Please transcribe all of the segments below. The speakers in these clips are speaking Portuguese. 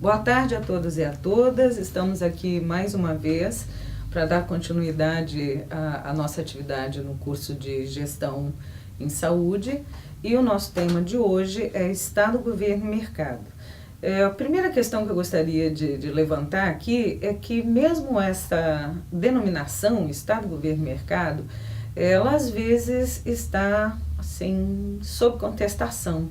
Boa tarde a todos e a todas. Estamos aqui mais uma vez para dar continuidade à nossa atividade no curso de Gestão em Saúde. E o nosso tema de hoje é Estado, Governo e Mercado. A primeira questão que eu gostaria de levantar aqui é que mesmo essa denominação, Estado, Governo e Mercado, ela às vezes está assim, sob contestação,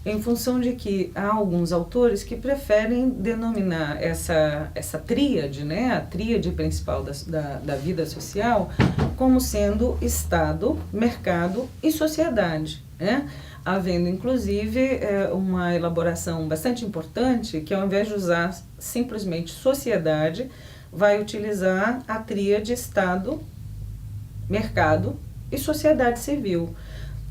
em função de que há alguns autores que preferem denominar essa tríade, né, a tríade principal da vida social, como sendo Estado, Mercado e Sociedade, né? Havendo inclusive uma elaboração bastante importante que, ao invés de usar simplesmente sociedade, vai utilizar a tríade Estado, Mercado e Sociedade Civil.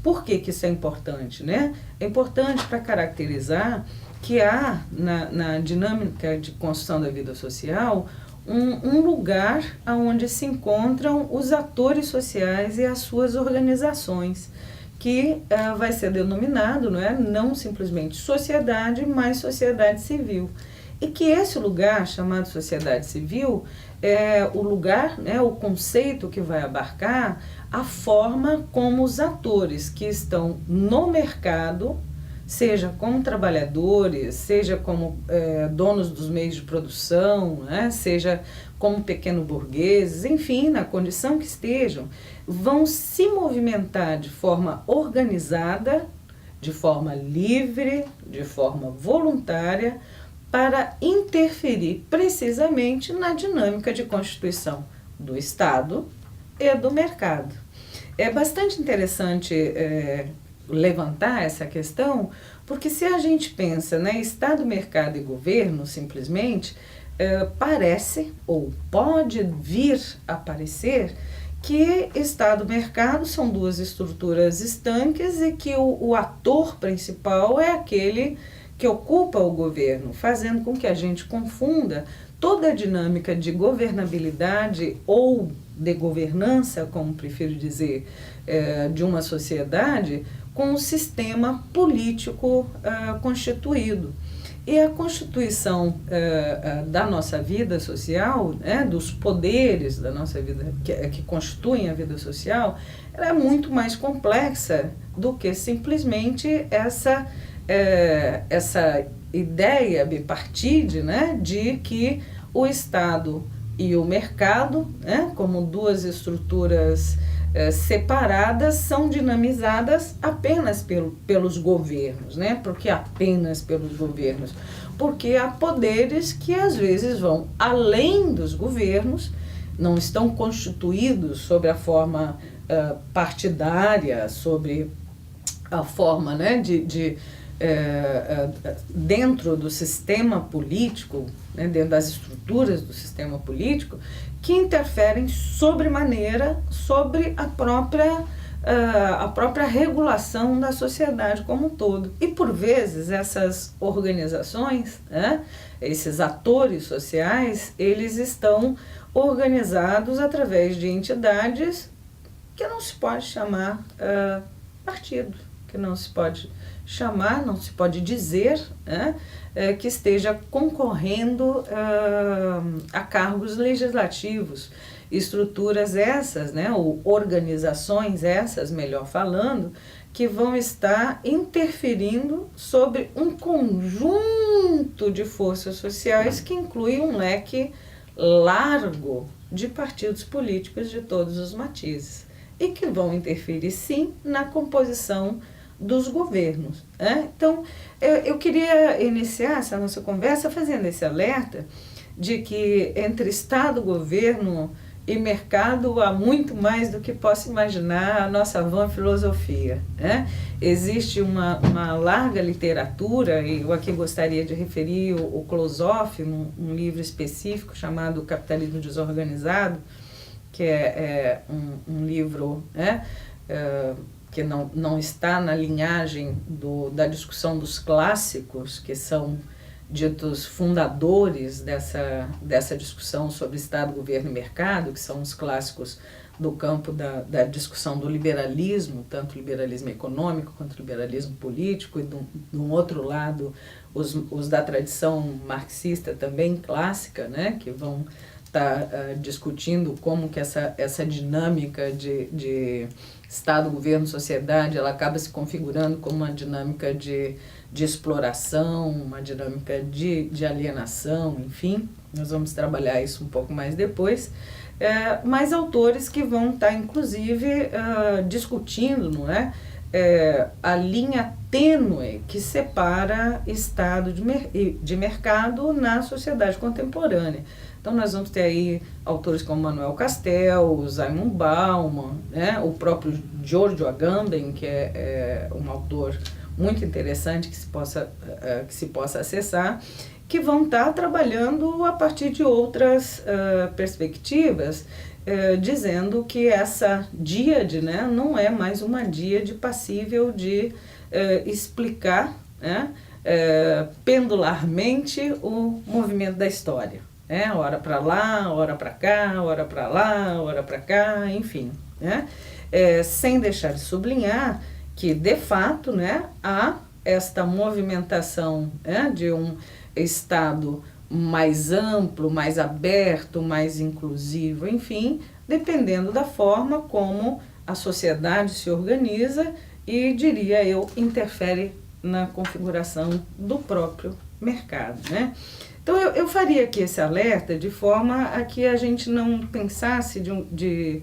Por que isso é importante, né? É importante para caracterizar que há na dinâmica de construção da vida social um lugar onde se encontram os atores sociais e as suas organizações, que vai ser denominado, não simplesmente sociedade, mas sociedade civil. E que esse lugar, chamado sociedade civil, é o lugar, o conceito que vai abarcar a forma como os atores que estão no mercado, seja como trabalhadores, seja como donos dos meios de produção, seja como pequeno burgueses, enfim, na condição que estejam, vão se movimentar de forma organizada, de forma livre, de forma voluntária, para interferir precisamente na dinâmica de constituição do Estado e do mercado. É bastante interessante levantar essa questão, porque se a gente pensa, Estado, Mercado e Governo, simplesmente, parece ou pode vir a parecer que Estado e Mercado são duas estruturas estanques e que o ator principal é aquele que ocupa o governo, fazendo com que a gente confunda toda a dinâmica de governabilidade ou de governança, como prefiro dizer, de uma sociedade, com o sistema político constituído. E a constituição da nossa vida social, dos poderes da nossa vida que constituem a vida social, ela é muito mais complexa do que simplesmente essa ideia bipartite, de que o Estado e o mercado, como duas estruturas separadas, são dinamizadas apenas pelos governos, porque apenas pelos governos, porque há poderes que às vezes vão além dos governos, não estão constituídos sobre a forma partidária, sobre a forma dentro do sistema político, dentro das estruturas do sistema político, que interferem sobremaneira sobre a própria regulação da sociedade como um todo. E, por vezes, essas organizações, esses atores sociais, eles estão organizados através de entidades que não se pode chamar partido, que não se pode chamar, não se pode dizer que esteja concorrendo a cargos legislativos, estruturas essas, ou organizações essas, melhor falando, que vão estar interferindo sobre um conjunto de forças sociais que inclui um leque largo de partidos políticos de todos os matizes e que vão interferir, sim, na composição dos governos. Então, eu queria iniciar essa nossa conversa fazendo esse alerta de que entre Estado, Governo e Mercado há muito mais do que possa imaginar a nossa vã filosofia. Existe uma larga literatura, e eu aqui gostaria de referir o Closov, um livro específico chamado O Capitalismo Desorganizado, que é um livro que não está na linhagem da discussão dos clássicos, que são ditos fundadores dessa discussão sobre Estado, Governo e Mercado, que são os clássicos do campo da discussão do liberalismo, tanto liberalismo econômico quanto liberalismo político, e do outro lado os da tradição marxista também clássica, né, que vão estar discutindo como que essa dinâmica de Estado, governo, sociedade, ela acaba se configurando como uma dinâmica de exploração, uma dinâmica de alienação, enfim. Nós vamos trabalhar isso um pouco mais depois. Mais autores que vão estar, inclusive, discutindo, não é? A linha tênue que separa Estado de mercado na sociedade contemporânea. Então nós vamos ter aí autores como Manuel Castells, Zygmunt Bauman, né? O próprio Giorgio Agamben, que é um autor muito interessante que se possa acessar, que vão estar trabalhando a partir de outras perspectivas, dizendo que essa díade, né, não é mais uma díade passível de explicar, né, pendularmente o movimento da história. Hora para lá, hora para cá, hora para lá, hora para cá, enfim. Né? Sem deixar de sublinhar que, de fato, né, há esta movimentação, né, de um Estado mais amplo, mais aberto, mais inclusivo, enfim, dependendo da forma como a sociedade se organiza e, diria eu, interfere na configuração do próprio mercado, né? Então eu faria aqui esse alerta de forma a que a gente não pensasse de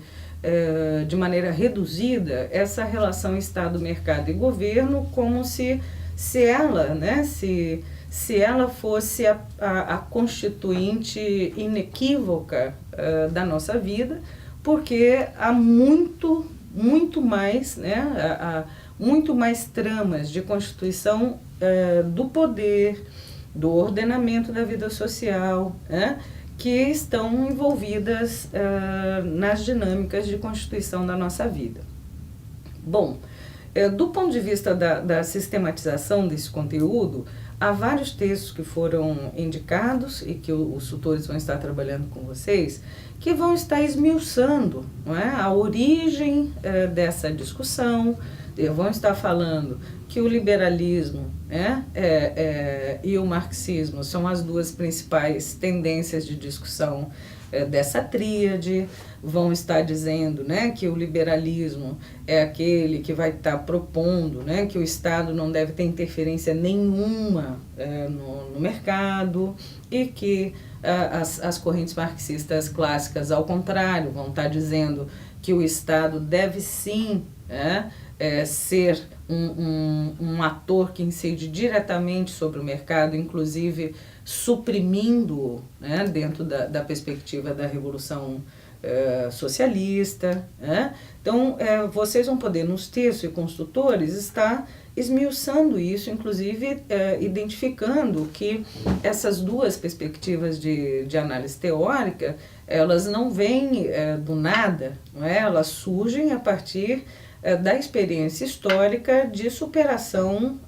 maneira reduzida essa relação Estado, mercado e governo como se ela, né, se ela fosse a constituinte inequívoca da nossa vida, porque há muito mais, né, muito mais tramas de constituição do poder, do ordenamento da vida social, né, que estão envolvidas nas dinâmicas de constituição da nossa vida. Bom, do ponto de vista da sistematização desse conteúdo, há vários textos que foram indicados e que os tutores vão estar trabalhando com vocês, que vão estar esmiuçando, não é, a origem dessa discussão, vão estar falando que o liberalismo, né, e o marxismo são as duas principais tendências de discussão dessa tríade, vão estar dizendo, né, que o liberalismo é aquele que vai estar propondo, né, que o Estado não deve ter interferência nenhuma no mercado, e que as correntes marxistas clássicas, ao contrário, vão estar dizendo que o Estado deve sim ser um ator que incide diretamente sobre o mercado, inclusive suprimindo-o, né, dentro da perspectiva da Revolução Socialista. Né? Então, vocês vão poder, nos textos e construtores, estar esmiuçando isso, inclusive identificando que essas duas perspectivas de análise teórica, elas não vêm do nada, não é? Elas surgem a partir da experiência histórica de superação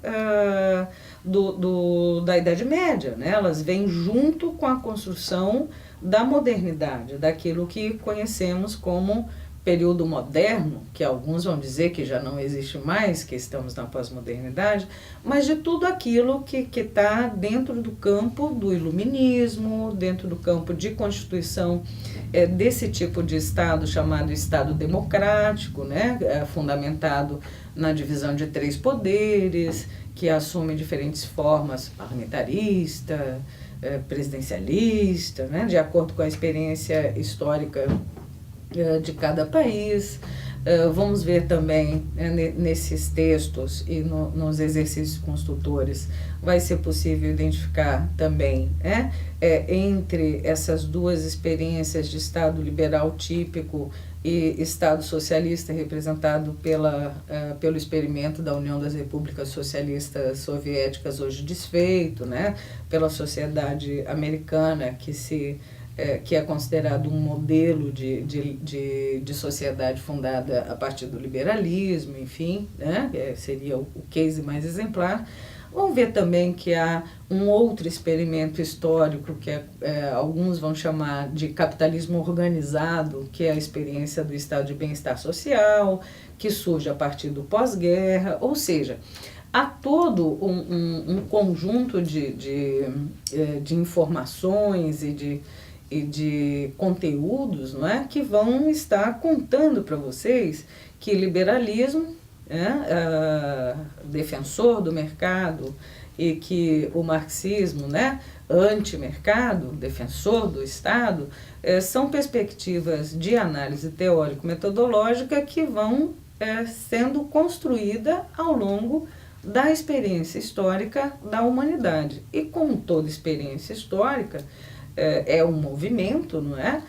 da Idade Média, né? Elas vêm junto com a construção da modernidade, daquilo que conhecemos como período moderno, que alguns vão dizer que já não existe mais, que estamos na pós-modernidade, mas de tudo aquilo que está dentro do campo do iluminismo, dentro do campo de constituição desse tipo de Estado chamado Estado democrático, né, fundamentado na divisão de 3 poderes, que assume diferentes formas, parlamentarista, presidencialista, né, de acordo com a experiência histórica de cada país. Vamos ver também nesses textos e nos exercícios construtores, vai ser possível identificar também entre essas duas experiências de Estado liberal típico e Estado socialista representado pelo experimento da União das Repúblicas Socialistas Soviéticas hoje desfeito, né, pela sociedade americana que se que é considerado um modelo de sociedade fundada a partir do liberalismo, enfim, né? Seria o case mais exemplar. Vamos ver também que há um outro experimento histórico que alguns vão chamar de capitalismo organizado, que é a experiência do estado de bem-estar social, que surge a partir do pós-guerra, ou seja, há todo um conjunto de informações e de conteúdos, não é, que vão estar contando para vocês que liberalismo, defensor do mercado, e que o marxismo, né, anti-mercado, defensor do Estado, são perspectivas de análise teórico-metodológica que vão sendo construídas ao longo da experiência histórica da humanidade. E como toda experiência histórica é um movimento, não é?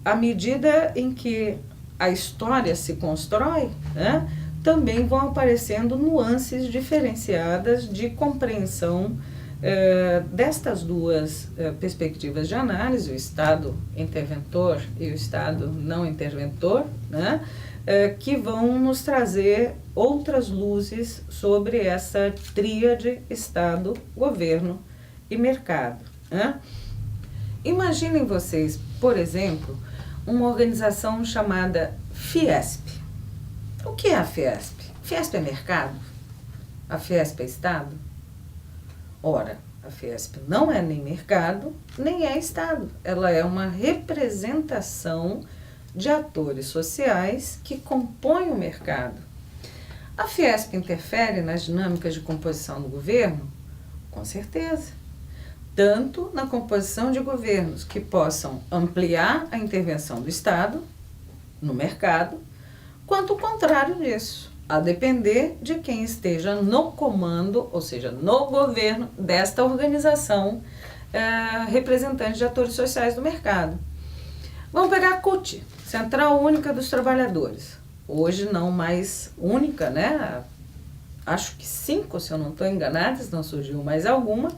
À medida em que a história se constrói, né, também vão aparecendo nuances diferenciadas de compreensão destas duas perspectivas de análise, o Estado interventor e o Estado não interventor, né, que vão nos trazer outras luzes sobre essa tríade Estado, governo e mercado, né? Imaginem vocês, por exemplo, uma organização chamada Fiesp. O que é a Fiesp? Fiesp é mercado? A Fiesp é Estado? Ora, a Fiesp não é nem mercado, nem é Estado. Ela é uma representação de atores sociais que compõem o mercado. A Fiesp interfere nas dinâmicas de composição do governo? Com certeza. Tanto na composição de governos que possam ampliar a intervenção do Estado no mercado, quanto o contrário disso, a depender de quem esteja no comando, ou seja, no governo desta organização representante de atores sociais do mercado. Vamos pegar a CUT, Central Única dos Trabalhadores. Hoje não mais única, né? Acho que 5, se eu não estou enganada, se não surgiu mais alguma.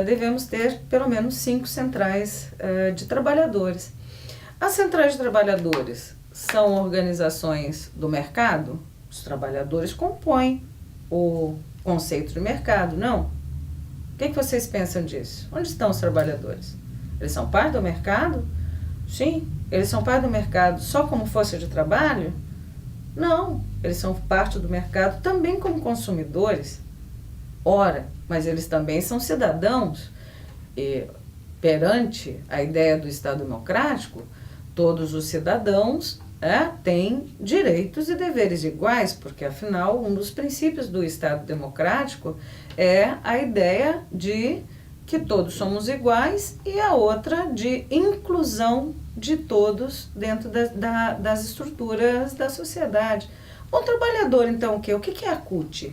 Devemos ter pelo menos 5 centrais de trabalhadores. As centrais de trabalhadores são organizações do mercado? Os trabalhadores compõem o conceito de mercado, não? O que vocês pensam disso? Onde estão os trabalhadores? Eles são parte do mercado? Sim. Eles são parte do mercado só como força de trabalho? Não. Eles são parte do mercado também como consumidores. Ora, mas eles também são cidadãos. E perante a ideia do Estado democrático, todos os cidadãos têm direitos e deveres iguais, porque afinal um dos princípios do Estado democrático é a ideia de que todos somos iguais e a outra de inclusão de todos dentro das estruturas da sociedade. O trabalhador, então, o quê? O que é a CUT?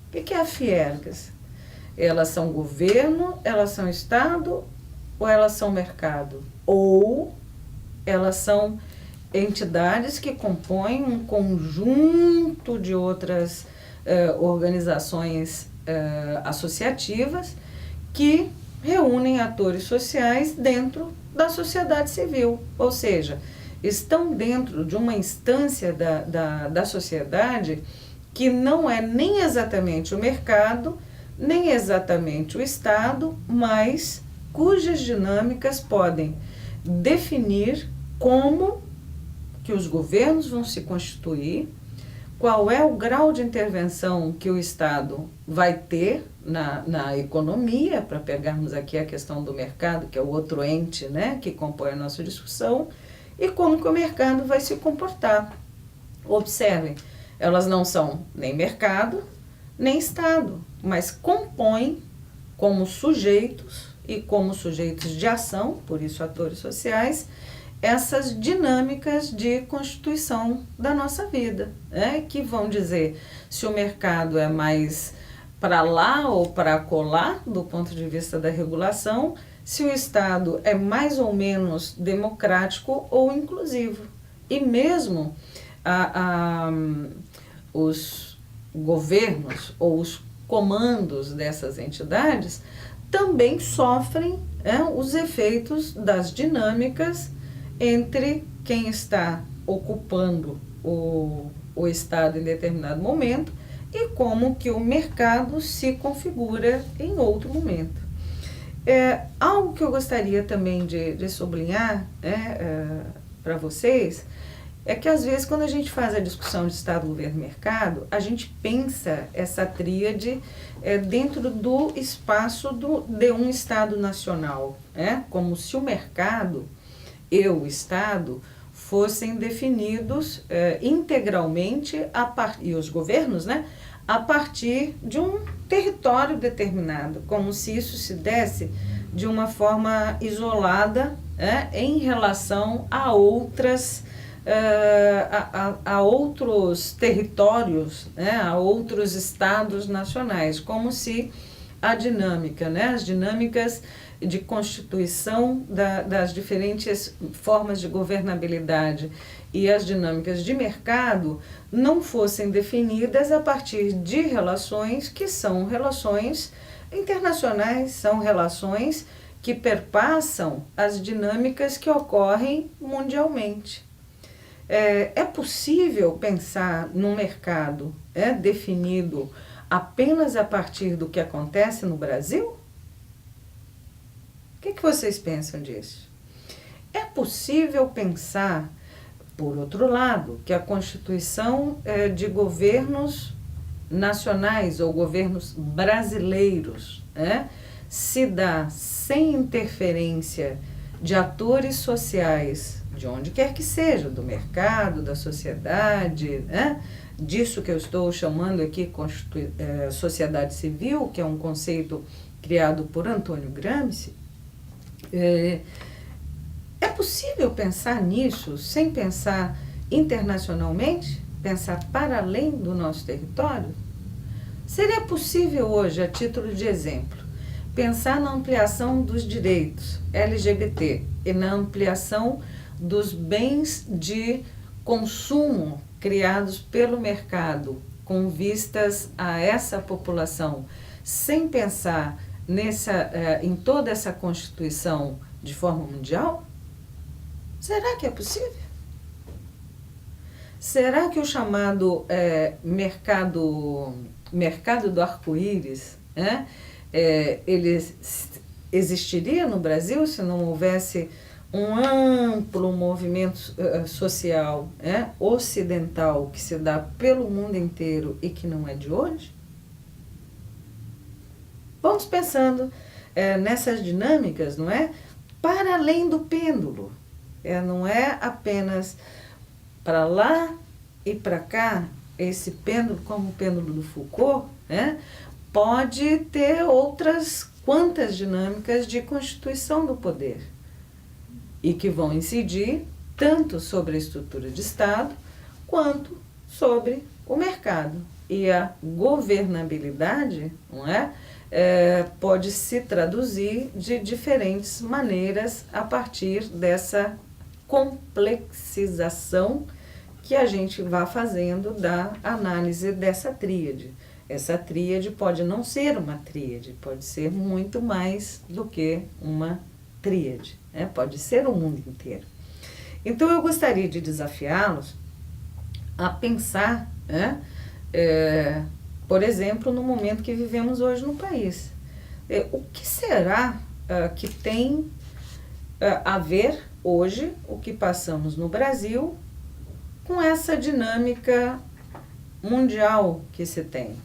O que é a Fiergas? Elas são governo, elas são Estado ou elas são mercado? Ou elas são entidades que compõem um conjunto de outras organizações associativas que reúnem atores sociais dentro da sociedade civil, ou seja, estão dentro de uma instância da sociedade que não é nem exatamente o mercado, nem exatamente o Estado, mas cujas dinâmicas podem definir como que os governos vão se constituir, qual é o grau de intervenção que o Estado vai ter na economia, para pegarmos aqui a questão do mercado, que é o outro ente, né, que compõe a nossa discussão, e como que o mercado vai se comportar. Observem, elas não são nem mercado, nem Estado, mas compõem como sujeitos e como sujeitos de ação, por isso atores sociais, essas dinâmicas de constituição da nossa vida, né? Que vão dizer se o mercado é mais para lá ou para colar, do ponto de vista da regulação, se o Estado é mais ou menos democrático ou inclusivo. E mesmo os governos ou os comandos dessas entidades também sofrem os efeitos das dinâmicas entre quem está ocupando o Estado em determinado momento e como que o mercado se configura em outro momento. Algo que eu gostaria também de sublinhar para vocês é que às vezes quando a gente faz a discussão de Estado, Governo e Mercado, a gente pensa essa tríade dentro do espaço de um Estado nacional, como se o mercado e o Estado fossem definidos integralmente, e os governos, a partir de um território determinado, como se isso se desse de uma forma isolada em relação a outras a outros territórios, a outros estados nacionais, como se a dinâmica, as dinâmicas de constituição das diferentes formas de governabilidade e as dinâmicas de mercado não fossem definidas a partir de relações que são relações internacionais, são relações que perpassam as dinâmicas que ocorrem mundialmente. É possível pensar num mercado definido apenas a partir do que acontece no Brasil? O que vocês pensam disso? É possível pensar, por outro lado, que a constituição de governos nacionais ou governos brasileiros se dá sem interferência de atores sociais, de onde quer que seja, do mercado, da sociedade, disso que eu estou chamando aqui sociedade civil, que é um conceito criado por Antônio Gramsci. É possível pensar nisso sem pensar internacionalmente, pensar para além do nosso território? Seria possível hoje, a título de exemplo, pensar na ampliação dos direitos LGBT e na ampliação dos bens de consumo criados pelo mercado com vistas a essa população, sem pensar em toda essa Constituição de forma mundial? Será que é possível? Será que o chamado mercado do arco-íris, ele existiria no Brasil se não houvesse um amplo movimento social ocidental que se dá pelo mundo inteiro e que não é de hoje? Vamos pensando nessas dinâmicas, não é? Para além do pêndulo. Não é apenas para lá e para cá, esse pêndulo, como o pêndulo do Foucault, pode ter outras quantas dinâmicas de constituição do poder e que vão incidir tanto sobre a estrutura de Estado quanto sobre o mercado. E a governabilidade, não pode se traduzir de diferentes maneiras a partir dessa complexização que a gente vai fazendo da análise dessa tríade. Essa tríade pode não ser uma tríade, pode ser muito mais do que uma tríade, pode ser o mundo inteiro. Então eu gostaria de desafiá-los a pensar, por exemplo, no momento que vivemos hoje no país. O que será que tem a ver hoje, o que passamos no Brasil, com essa dinâmica mundial que se tem?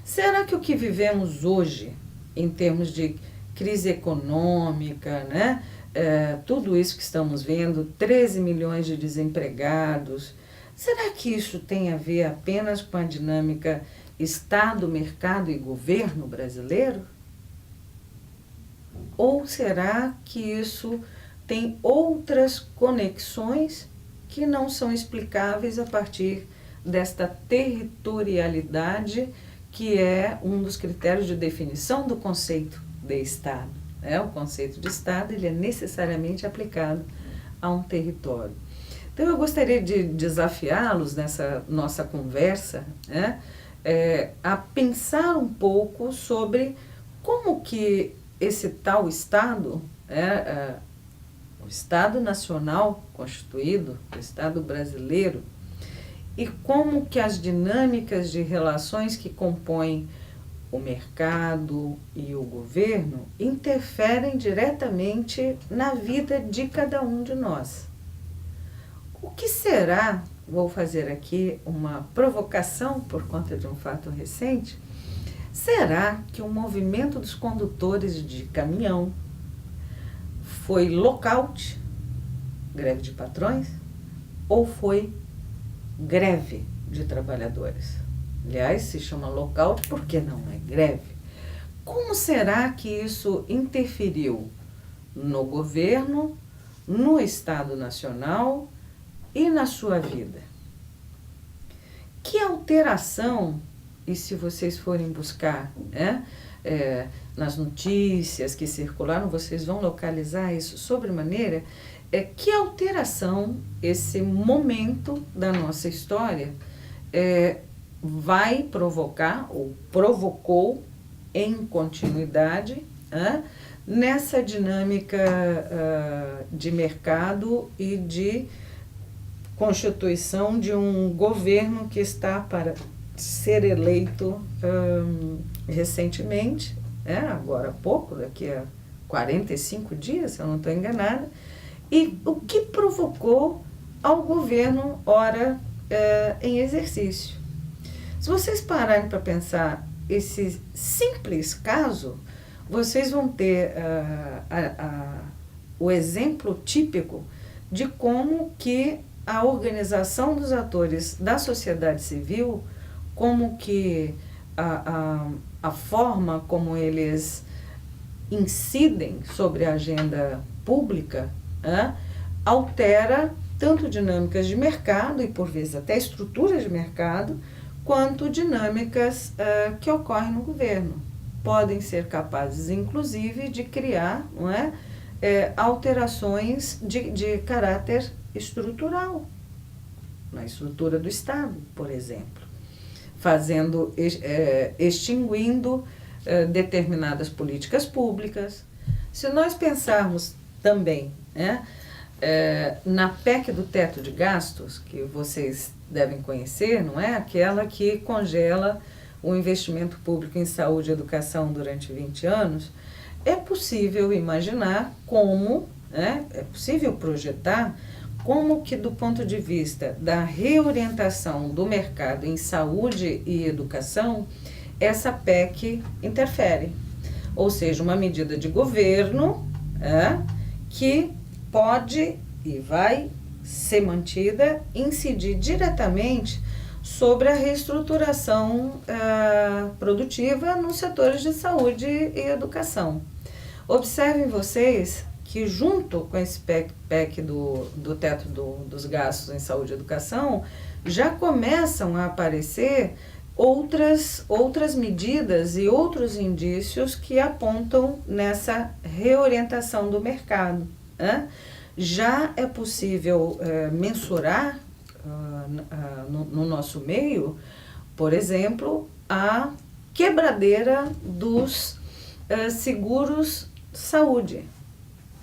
Será que o que vivemos hoje, em termos de crise econômica, tudo isso que estamos vendo, 13 milhões de desempregados, será que isso tem a ver apenas com a dinâmica Estado, mercado e governo brasileiro? Ou será que isso tem outras conexões que não são explicáveis a partir desta territorialidade, que é um dos critérios de definição do conceito de Estado? O conceito de Estado ele é necessariamente aplicado a um território. Então eu gostaria de desafiá-los nessa nossa conversa a pensar um pouco sobre como que esse tal Estado, o Estado Nacional constituído, o Estado brasileiro, e como que as dinâmicas de relações que compõem o mercado e o governo interferem diretamente na vida de cada um de nós. O que será, vou fazer aqui uma provocação por conta de um fato recente, será que o movimento dos condutores de caminhão foi lockout, greve de patrões, ou foi greve de trabalhadores? Aliás, se chama lockout porque não é greve. Como será que isso interferiu no governo, no Estado Nacional e na sua vida? Que alteração, e se vocês forem buscar nas notícias que circularam, vocês vão localizar isso sobremaneira, que alteração esse momento da nossa história vai provocar, ou provocou em continuidade, nessa dinâmica de mercado e de constituição de um governo que está para ser eleito recentemente, agora há pouco, daqui a 45 dias, se eu não estou enganada, e o que provocou ao governo, ora, em exercício. Se vocês pararem para pensar esse simples caso, vocês vão ter o exemplo típico de como que a organização dos atores da sociedade civil, como que a forma como eles incidem sobre a agenda pública altera tanto dinâmicas de mercado e, por vezes, até estruturas de mercado, quanto dinâmicas que ocorrem no governo. Podem ser capazes, inclusive, de criar alterações de caráter estrutural, na estrutura do Estado, por exemplo, extinguindo determinadas políticas públicas. Se nós pensarmos também na PEC do teto de gastos, que vocês devem conhecer, não é? Aquela que congela o investimento público em saúde e educação durante 20 anos, é possível imaginar como, é possível projetar como que, do ponto de vista da reorientação do mercado em saúde e educação, essa PEC interfere. Ou seja, uma medida de governo que pode e vai ser mantida, incidir diretamente sobre a reestruturação produtiva nos setores de saúde e educação. Observem vocês que, junto com esse PEC do teto dos gastos em saúde e educação, já começam a aparecer outras medidas e outros indícios que apontam nessa reorientação do mercado. Já é possível mensurar no nosso meio, por exemplo, a quebradeira dos seguros saúde.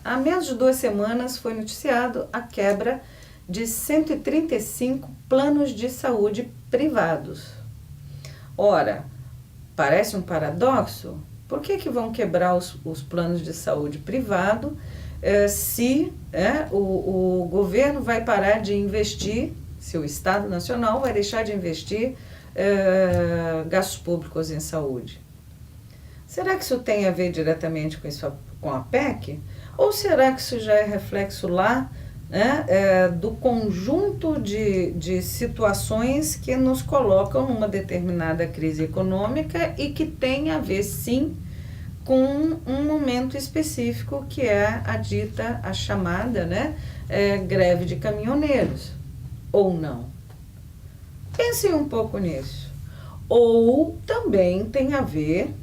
Há menos de 2 semanas foi noticiado a quebra de 135 planos de saúde privados. Ora, parece um paradoxo? Por que vão quebrar os planos de saúde privado se o governo vai parar de investir, se o Estado Nacional vai deixar de investir gastos públicos em saúde? Será que isso tem a ver diretamente com a PEC? Ou será que isso já é reflexo lá do conjunto de situações que nos colocam numa determinada crise econômica e que tem a ver, sim, com um momento específico que é a chamada greve de caminhoneiros, ou não? Pensem um pouco nisso. Ou também tem a ver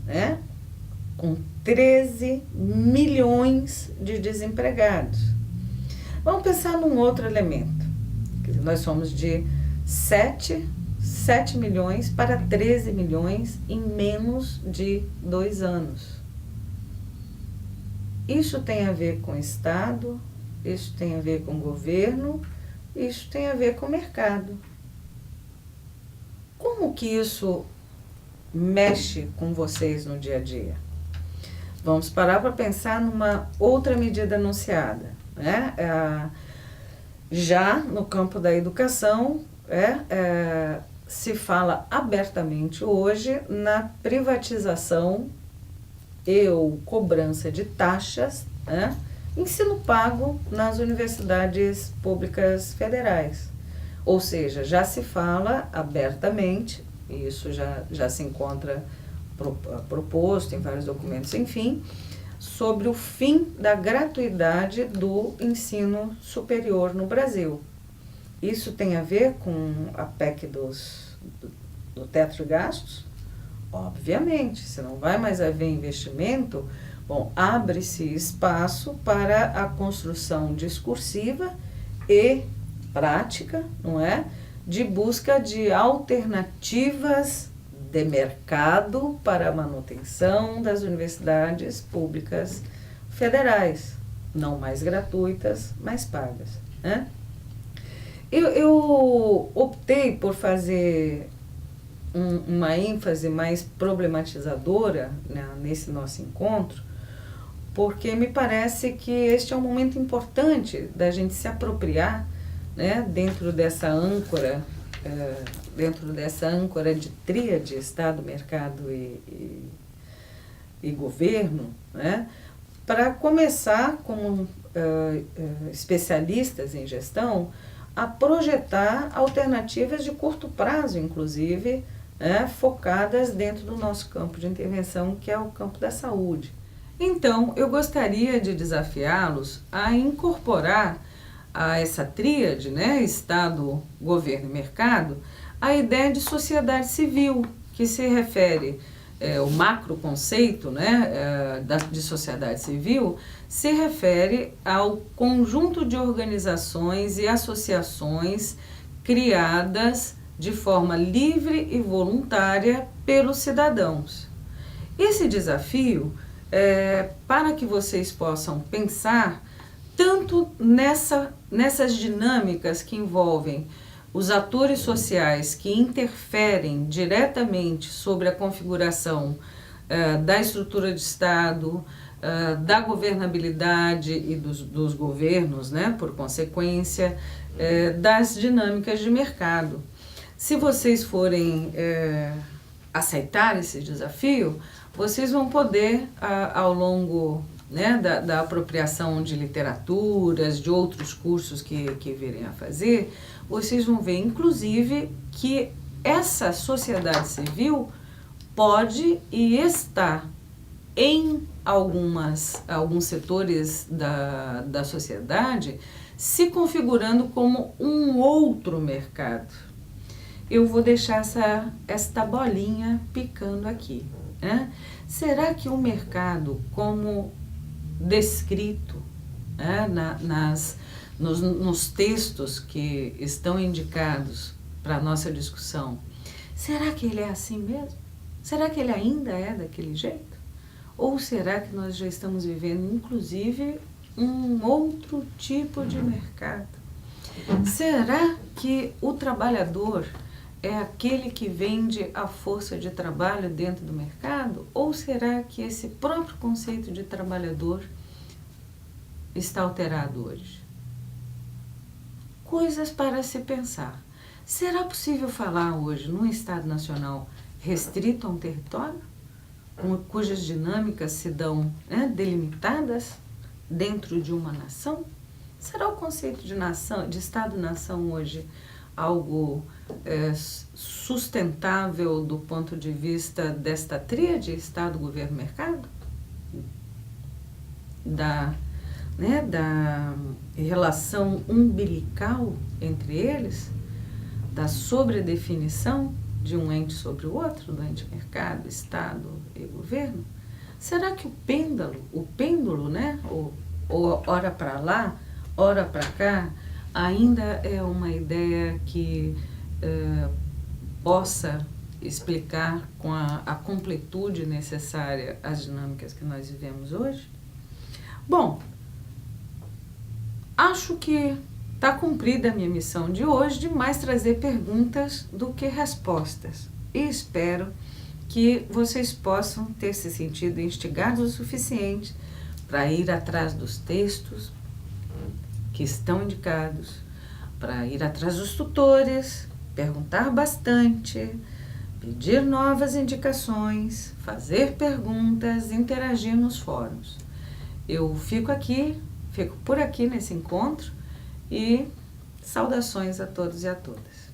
com 13 milhões de desempregados. Vamos pensar num outro elemento. Nós somos de 7 milhões para 13 milhões em menos de 2 anos. Isso tem a ver com o Estado, isso tem a ver com o governo, isso tem a ver com o mercado. Como que isso mexe com vocês no dia a dia? Vamos parar para pensar numa outra medida anunciada, né? Já no campo da educação, se fala abertamente hoje na privatização e ou cobrança de taxas, né? Ensino pago nas universidades públicas federais. Ou seja, já se fala abertamente, e isso já se encontra proposto em vários documentos, enfim, sobre o fim da gratuidade do ensino superior no Brasil. Isso tem a ver com a PEC do teto de gastos? Obviamente, se não vai mais haver investimento, bom, abre-se espaço para a construção discursiva e prática, não é? De busca de alternativas de mercado para a manutenção das universidades públicas federais, não mais gratuitas, mais pagas, né? Eu optei por fazer uma ênfase mais problematizadora, né, nesse nosso encontro, porque me parece que este é um momento importante da gente se apropriar, né, dentro dessa âncora de tríade Estado, mercado e governo, né, para começar como especialistas em gestão a projetar alternativas de curto prazo, inclusive, né, focadas dentro do nosso campo de intervenção, que é o campo da saúde. Então, eu gostaria de desafiá-los a incorporar a essa tríade, né, Estado, governo e mercado, a ideia de sociedade civil, que se refere, o macro conceito, né, de sociedade civil, se refere ao conjunto de organizações e associações criadas de forma livre e voluntária pelos cidadãos. Esse desafio para que vocês possam pensar tanto nessas dinâmicas que envolvem os atores sociais que interferem diretamente sobre a configuração da estrutura de Estado, da governabilidade e dos governos, né, por consequência, das dinâmicas de mercado. Se vocês forem aceitar esse desafio, vocês vão poder, ao longo, né, da apropriação de literaturas, de outros cursos que virem a fazer, vocês vão ver, inclusive, que essa sociedade civil pode e está em alguns setores da sociedade se configurando como um outro mercado. Eu vou deixar esta bolinha picando aqui, né? Será que o mercado, como descrito, né, nos textos que estão indicados para a nossa discussão, será que ele é assim mesmo? Será que ele ainda é daquele jeito? Ou será que nós já estamos vivendo, inclusive, um outro tipo de mercado? Será que o trabalhador é aquele que vende a força de trabalho dentro do mercado? Ou será que esse próprio conceito de trabalhador está alterado hoje? Coisas para se pensar. Será possível falar hoje num Estado nacional restrito a um território, cujas dinâmicas se dão, né, delimitadas dentro de uma nação? Será o conceito de Estado-nação hoje algo sustentável do ponto de vista desta tríade, Estado, Governo, Mercado? Da relação umbilical entre eles? Da sobredefinição de um ente sobre o outro, do ente mercado, Estado e governo? Será que o pêndulo, né, ou ora para lá, ora para cá, ainda é uma ideia que possa explicar com a completude necessária as dinâmicas que nós vivemos hoje? Bom, acho que está cumprida a minha missão de hoje de mais trazer perguntas do que respostas. E espero que vocês possam ter se sentido instigados o suficiente para ir atrás dos textos que estão indicados, para ir atrás dos tutores, perguntar bastante, pedir novas indicações, fazer perguntas, interagir nos fóruns. Eu fico por aqui nesse encontro e saudações a todos e a todas.